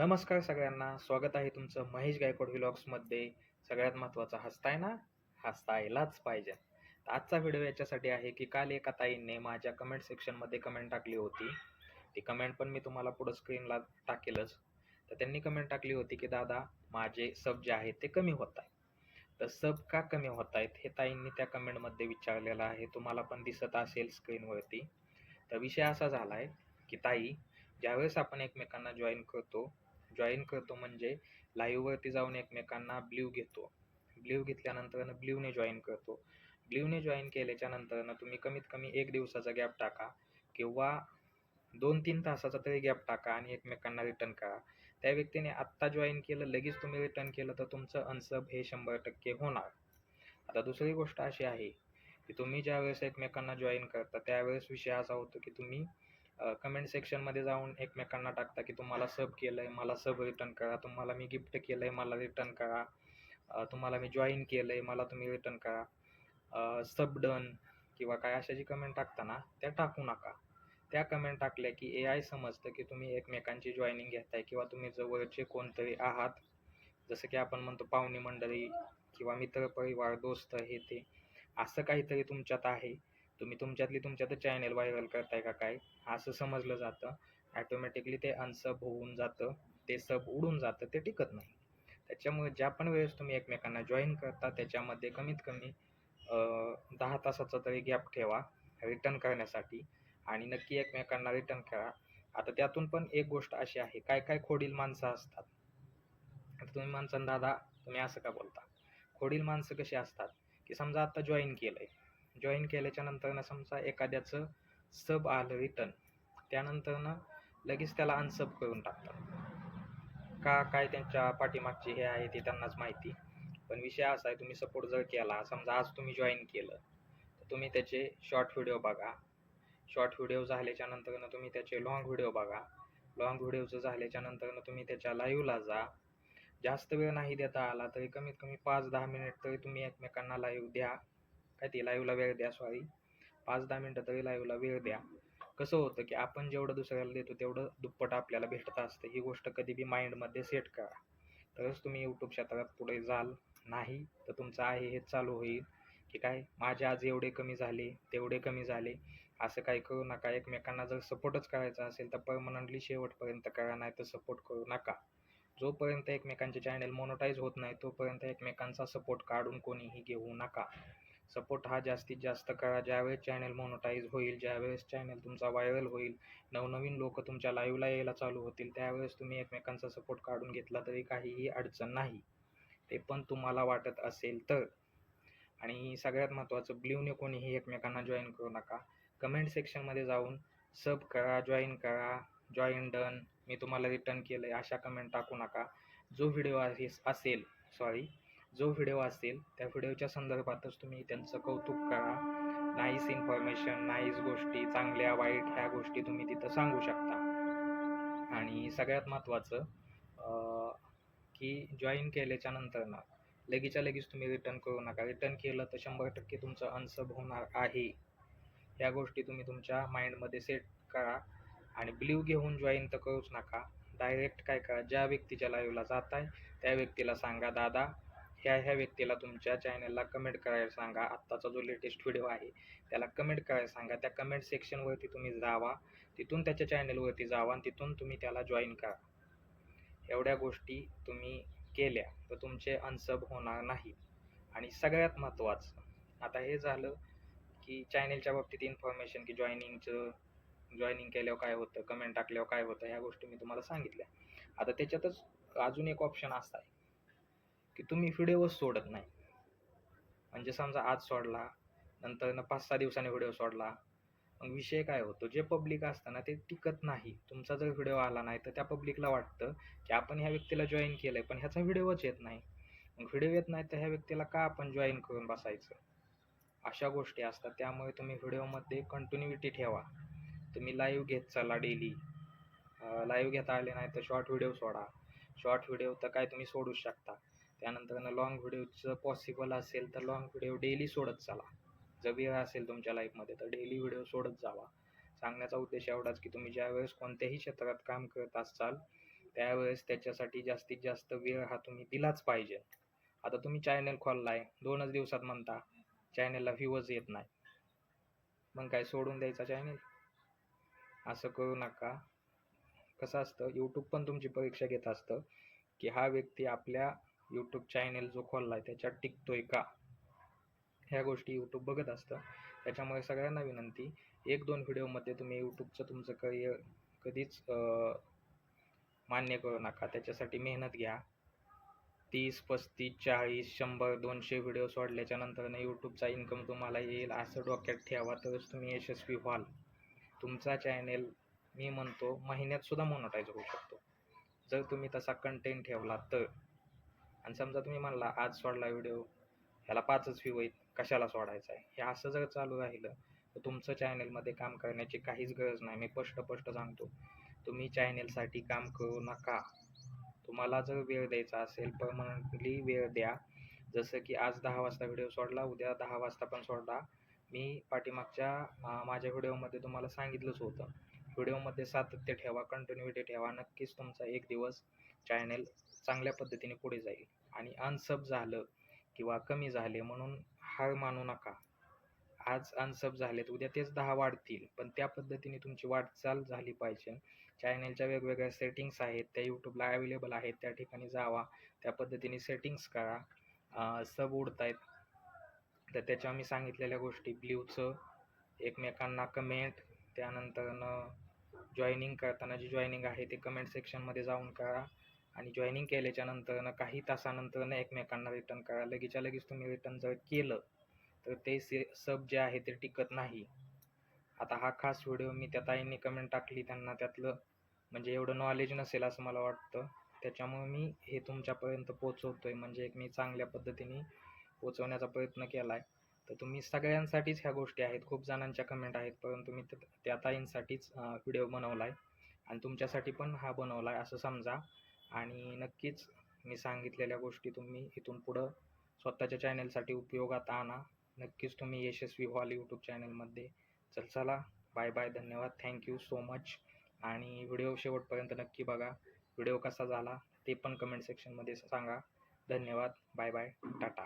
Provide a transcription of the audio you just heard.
नमस्कार सगळ्यांना. स्वागत आहे तुमचं महेश गायकवाड व्लॉग्समध्ये. सगळ्यात महत्त्वाचं हसताय ना? हसतायलाच पाहिजे. तर आजचा व्हिडिओ याच्यासाठी आहे की काल एका ताईंनी माझ्या कमेंट सेक्शनमध्ये कमेंट टाकली होती. ती कमेंट पण मी तुम्हाला पुढं स्क्रीनला टाकेलच. तर त्यांनी कमेंट टाकली होती की दादा, माझे सब जे आहेत ते कमी होत आहेत. तर सब का कमी होत आहेत हे ताईंनी त्या कमेंटमध्ये विचारलेलं आहे. तुम्हाला पण दिसत असेल स्क्रीनवरती. तर विषय असा झाला आहे की ताई, ज्यावेळेस आपण एकमेकांना जॉईन करतो म्हणजे लाईव्हवरती जाऊन एकमेकांना ब्ल्यू घेतो. ब्ल्यू घेतल्यानंतर ब्ल्यूने जॉईन करतो. ब्ल्यूने जॉईन केल्याच्या नंतर तुम्ही कमीत कमी 1 दिवसाचा गॅप टाका किंवा 2-3 तासाचा तरी गॅप टाका आणि एकमेकांना रिटर्न करा. त्या व्यक्तीने आत्ता जॉईन केलं, लगेच तुम्ही रिटर्न केलं तर तुमचं अनसब हे 100% होणार. आता दुसरी गोष्ट अशी आहे की तुम्ही ज्यावेळेस एकमेकांना जॉईन करता त्यावेळेस विषय असा होतो की तुम्ही कमेंट सेक्शनमध्ये जाऊन एकमेकांना टाकता की तुम्हाला सब केलंय, मला सब रिटर्न करा. तुम्हाला मी गिफ्ट केलंय, मला रिटर्न करा. तुम्हाला मी जॉईन केलंय, मला तुम्ही रिटर्न करा. सब डन किंवा काय अशा जी कमेंट टाकता ना, त्या टाकू नका. त्या कमेंट टाकल्या की AI समजतं की तुम्ही एकमेकांची जॉईनिंग घेताय किंवा तुम्ही जवळचे कोणतरी आहात. जसं की आपण म्हणतो पाहुणे मंडळी किंवा मित्रपरिवार, दोस्त हे ते. असं काहीतरी तुमच्यात आहे. तुम्ही तुमच्यातच चॅनल व्हायरल करताय का काय, असं समजलं जातं. ऑटोमॅटिकली ते अनसब होऊन जातं. ते सब उडून जातं, ते टिकत नाही. त्याच्यामुळे ज्या पण वेळेस तुम्ही एकमेकांना जॉईन करता त्याच्यामध्ये कमीत कमी 10 तासाचा तरी गॅप ठेवा रिटर्न करण्यासाठी आणि नक्की एकमेकांना रिटर्न करा. आता त्यातून पण एक गोष्ट अशी आहे, काय खोडील माणसं असतात. आता तुम्ही म्हणसान दादा, तुम्ही असं का बोलता? खोडील माणसं कशी असतात की समजा आता जॉईन केल्याच्या नंतर समजा एखाद्याचं सब आलं रिटर्न, त्यानंतर लगेच त्याला अनसब करून टाकतात. काय त्यांच्या पाठीमागची हे आहे ते त्यांनाच माहिती. पण विषय असा आहे, तुम्ही सपोर्ट जर केला, समजा आज तुम्ही जॉईन केलं, तर तुम्ही त्याचे शॉर्ट व्हिडिओ बघा. शॉर्ट व्हिडिओ झाल्याच्या नंतर तुम्ही त्याचे लाँग व्हिडिओ बघा. लाँग व्हिडिओचं झाल्याच्या नंतर तुम्ही त्याच्या लाईव्हला जा. जास्त वेळ नाही देता आला तरी कमीत कमी 5-10 मिनिट तरी तुम्ही एकमेकांना लाईव्ह द्या. लाईव्हला वेळ द्या, 5-10 मिनिटं तरी लाईव्हला वेळ द्या. कसं होतं की आपण जेवढं दुसऱ्याला देतो तेवढं दुप्पट आपल्याला भेटत असतं. ही गोष्ट कधी बी माइंडमध्ये सेट करा. तरच तुम्ही यूट्यूब क्षेत्रात पुढे जाल. नाही तर तुमचं आहे हेच चालू होईल की माझे आज एवढे कमी झाले, तेवढे कमी झाले. असं काही करू नका. एकमेकांना जर सपोर्टच करायचा असेल तर परमनंटली शेवटपर्यंत करा, नाही तर सपोर्ट करू नका. जोपर्यंत एकमेकांचे चॅनल मोनोटाईज होत नाही तोपर्यंत एकमेकांचा सपोर्ट काढून कोणीही घेऊ नका. सपोर्ट हा जास्तीत जास्त करा. ज्यावेळेस चॅनल मोनोटाईज होईल, ज्यावेळेस चॅनल तुमचा व्हायरल होईल, नवनवीन लोक तुमच्या लाईव्हला यायला चालू होतील, त्यावेळेस तुम्ही एकमेकांचा सपोर्ट काढून घेतला तरी काहीही अडचण नाही. ते पण तुम्हाला वाटत असेल तर. आणि सगळ्यात महत्त्वाचं, ब्ल्यूने कोणीही एकमेकांना जॉईन करू नका. कमेंट सेक्शनमध्ये जाऊन सब करा, जॉईन करा, जॉईन डन, मी तुम्हाला रिटर्न केलं आहे, अशा कमेंट टाकू नका. जो व्हिडिओ असेल त्या व्हिडिओच्या संदर्भातच तुम्ही त्यांचं कौतुक करा. नाईस इन्फॉर्मेशन, नाईस गोष्टी, चांगल्या वाईट ह्या गोष्टी तुम्ही तिथं सांगू शकता. आणि सगळ्यात महत्त्वाचं की जॉईन केल्याच्या नंतर लगेचच्या लगेच तुम्ही रिटर्न करू नका. रिटर्न केलं तर 100% तुमचं अनसब होणार आहे. ह्या गोष्टी तुम्ही तुमच्या माइंडमध्ये सेट करा. आणि ब्ल्यू घेऊन जॉईन तर करूच नका. डायरेक्ट काय करा, ज्या व्यक्तीच्या लाईव्हला जाताय त्या व्यक्तीला सांगा, दादा ह्या व्यक्तीला तुमच्या चॅनलला कमेंट करायला सांगा. आत्ताचा जो लेटेस्ट व्हिडिओ आहे त्याला कमेंट करायला सांगा. त्या कमेंट सेक्शनवरती तुम्ही जावा, तिथून त्याच्या चॅनलवरती जावा आणि तिथून तुम्ही त्याला जॉईन करा. एवढ्या गोष्टी तुम्ही केल्या तर तुमचे अनसब होणार नाही. आणि सगळ्यात महत्त्वाचं, आता हे झालं की चॅनलच्या बाबतीत इन्फॉर्मेशन की जॉईनिंग केल्यावर काय होतं, कमेंट टाकल्यावर काय होतं, ह्या गोष्टी मी तुम्हाला सांगितल्या. आता त्याच्यातच अजून एक ऑप्शन असा आहे की तुम्ही व्हिडिओच सोडत नाही. म्हणजे समजा आज सोडला, नंतर 5-6 दिवसांनी व्हिडिओ सोडला. मग विषय काय होतो, जे पब्लिक असतं ते टिकत नाही. तुमचा जर व्हिडिओ आला नाही तर त्या पब्लिकला वाटतं की आपण ह्या व्यक्तीला जॉईन केलं आहे पण ह्याचा व्हिडिओच येत नाही. मग व्हिडिओ येत नाही तर ह्या व्यक्तीला का आपण जॉईन करून बसायचं. अशा गोष्टी असतात. त्यामुळे तुम्ही व्हिडिओमध्ये कंटिन्युटी ठेवा. तुम्ही लाईव्ह घेत चला डेली. लाईव्ह घेता आले नाही तर शॉर्ट व्हिडिओ सोडा. शॉर्ट व्हिडिओ तर काय तुम्ही सोडूच शकता. त्यानंतर लाँग व्हिडिओचं पॉसिबल असेल तर लाँग व्हिडिओ डेली सोडत चला. जर वेळ असेल तुमच्या लाईफमध्ये तर डेली व्हिडिओ सोडत जावा. सांगण्याचा उद्देश एवढाच की तुम्ही ज्यावेळेस कोणत्याही क्षेत्रात काम करत असाल त्यावेळेस त्याच्यासाठी जास्तीत जास्त वेळ हा तुम्ही दिलाच पाहिजे. आता तुम्ही चॅनल खोललाय, 2च दिवसात म्हणता चॅनलला व्ह्यूज येत नाही, मग काय सोडून द्यायचा चॅनल? असं करू नका. कसं असतं, यूट्यूब पण तुमची परीक्षा घेत असतं की हा व्यक्ती आपल्या यूट्यूब चॅनल जो खोललाय त्याच्यात टिकतोय का, ह्या गोष्टी यूट्यूब बघत असतं. त्याच्यामुळे सगळ्यांना विनंती, 1-2 व्हिडिओमध्ये तुम्ही यूट्यूबचं तुमचं करिअर कधीच मान्य करू नका. त्याच्यासाठी मेहनत घ्या. 30, 35, 40, 100, 200 व्हिडिओ सोडल्याच्या नंतर यूट्यूबचा इन्कम तुम्हाला येईल असं डोक्यात ठेवा, तरच तुम्ही यशस्वी व्हाल. तुमचा चॅनेल मी म्हणतो महिन्यात सुद्धा मोनेटाईज होऊ शकतो जर तुम्ही तसा कंटेंट ठेवला तर. आणि समजा तुम्ही म्हणला आज सोडला व्हिडिओ, ह्याला 5च व्ह्यू आहेत, कशाला सोडायचा आहे, हे असं जर चालू राहिलं तर तुमचं चॅनेलमध्ये काम करण्याची काहीच गरज नाही. मी स्पष्ट सांगतो, तुम्ही चॅनेलसाठी काम करू नका. तुम्हाला जर वेळ द्यायचा असेल परमनंटली वेळ द्या. जसं की आज 10 वाजता व्हिडिओ सोडला, उद्या 10 वाजता पण सोडा. मी पाठीमागच्या माझ्या व्हिडिओमध्ये तुम्हाला सांगितलंच होतं, व्हिडिओमध्ये सातत्य ठेवा, कंटिन्युटी ठेवा, नक्कीच तुमचा एक दिवस चॅनेल चांगल्या पद्धतीने पुढे जाईल. आणि अनसब झालं किंवा कमी झाले म्हणून हार मानू नका. आज अनसब झालेत, उद्या तेच 10 वाढतील, पण त्या पद्धतीने तुमची वाटचाल झाली पाहिजे. चॅनेलच्या वेगवेगळ्या सेटिंग्स आहेत, त्या यूट्यूबला अवेलेबल आहेत, त्या ठिकाणी जावा, त्या पद्धतीने सेटिंग्स करा. सब उडतायत तर त्याच्या मी सांगितलेल्या गोष्टी, ब्ल्यूचं एकमेकांना कमेंट, त्यानंतरनं जॉईनिंग करताना जी जॉईनिंग आहे ते कमेंट सेक्शनमध्ये जाऊन करा. आणि जॉईनिंग केल्याच्या नंतरनं काही तासानंतरनं एकमेकांना रिटर्न करा. लगेचच्या लगेच तुम्ही रिटर्न जर केलं तर ते सब जे आहे ते टिकत नाही. आता हा खास व्हिडिओ मी त्या ताईंनी कमेंट टाकली, त्यांना त्यातलं म्हणजे एवढं नॉलेज नसेल असं मला वाटतं, त्याच्यामुळे मी हे तुमच्यापर्यंत पोचवतोय. म्हणजे एक मी चांगल्या पद्धतीने पोचवण्याचा प्रयत्न केला आहे. तर तुम्ही सगळ्यांसाठीच ह्या गोष्टी आहेत. खूप जणांच्या कमेंट आहेत, परंतु मी त्या ताईंसाठीच व्हिडिओ बनवला आहे आणि तुमच्यासाठी पण हा बनवला आहे असं समजा. आणि नक्कीच मी सांगितलेल्या गोष्टी तुम्ही इथून पुढं स्वतःच्या चॅनलसाठी उपयोगात आणा. नक्कीच तुम्ही यशस्वी व्हाल यूट्यूब चॅनलमध्ये. चला, बाय बाय, धन्यवाद, थँक्यू सो मच. आणि व्हिडिओ शेवटपर्यंत नक्की बघा. व्हिडिओ कसा झाला ते पण कमेंट सेक्शनमध्ये सांगा. धन्यवाद, बाय बाय, टाटा.